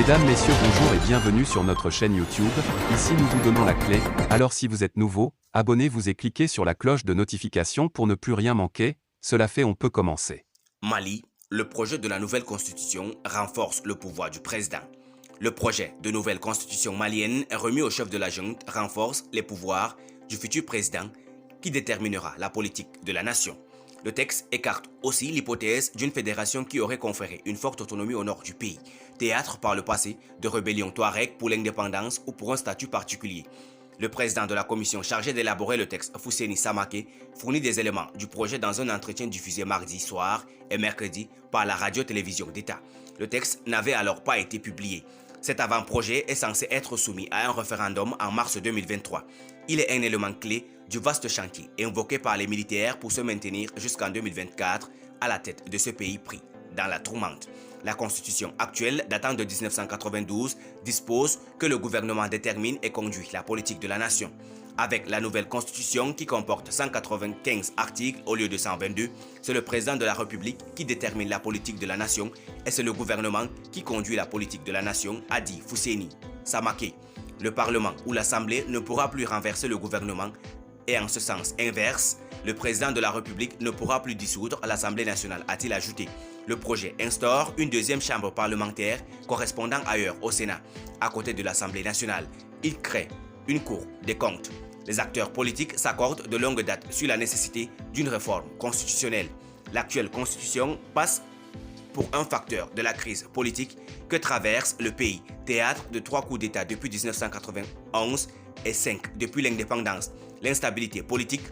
Mesdames, Messieurs, bonjour et bienvenue sur notre chaîne YouTube. Ici nous vous donnons la clé, alors si vous êtes nouveau, abonnez-vous et cliquez sur la cloche de notification pour ne plus rien manquer. Cela fait, on peut commencer. Mali, le projet de la nouvelle constitution renforce le pouvoir du président. Le projet de nouvelle constitution malienne remis au chef de la junte renforce les pouvoirs du futur président qui déterminera la politique de la nation. Le texte écarte aussi l'hypothèse d'une fédération qui aurait conféré une forte autonomie au nord du pays, théâtre par le passé de rébellions touareg pour l'indépendance ou pour un statut particulier. Le président de la commission chargée d'élaborer le texte, Fousseni Samaké, fournit des éléments du projet dans un entretien diffusé mardi soir et mercredi par la radio-télévision d'État. Le texte n'avait alors pas été publié. Cet avant-projet est censé être soumis à un référendum en mars 2023. Il est un élément clé du vaste chantier invoqué par les militaires pour se maintenir jusqu'en 2024 à la tête de ce pays pris dans la tourmente. La constitution actuelle, datant de 1992, dispose que le gouvernement détermine et conduit la politique de la nation. Avec la nouvelle constitution qui comporte 195 articles au lieu de 122, c'est le président de la République qui détermine la politique de la nation et c'est le gouvernement qui conduit la politique de la nation, a dit Fousseni Samaké. Le Parlement ou l'Assemblée ne pourra plus renverser le gouvernement et en ce sens inverse, le président de la République ne pourra plus dissoudre l'Assemblée nationale, a-t-il ajouté. Le projet instaure une deuxième chambre parlementaire correspondant ailleurs au Sénat, à côté de l'Assemblée nationale. Il crée une cour des comptes. Les acteurs politiques s'accordent de longue date sur la nécessité d'une réforme constitutionnelle. L'actuelle constitution passe pour un facteur de la crise politique que traverse le pays, théâtre de 3 coups d'État depuis 1991 et 5 depuis l'indépendance. L'instabilité politique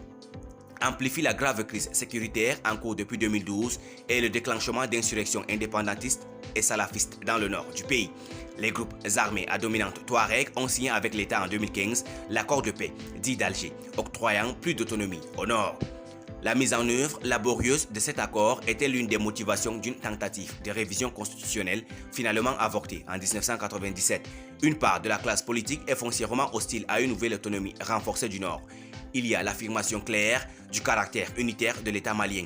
amplifie la grave crise sécuritaire en cours depuis 2012 et le déclenchement d'insurrections indépendantistes et salafistes dans le nord du pays. Les groupes armés à dominante touareg ont signé avec l'État en 2015 l'accord de paix dit d'Alger, octroyant plus d'autonomie au nord. La mise en œuvre laborieuse de cet accord était l'une des motivations d'une tentative de révision constitutionnelle finalement avortée en 1997. Une part de la classe politique est foncièrement hostile à une nouvelle autonomie renforcée du Nord. Il y a l'affirmation claire du caractère unitaire de l'État malien,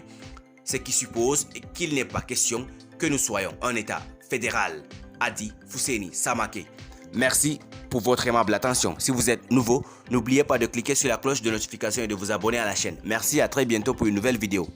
ce qui suppose qu'il n'est pas question que nous soyons un État fédéral, a dit Fousseni Samaké. Merci pour votre aimable attention. Si vous êtes nouveau, n'oubliez pas de cliquer sur la cloche de notification et de vous abonner à la chaîne. Merci, à très bientôt pour une nouvelle vidéo.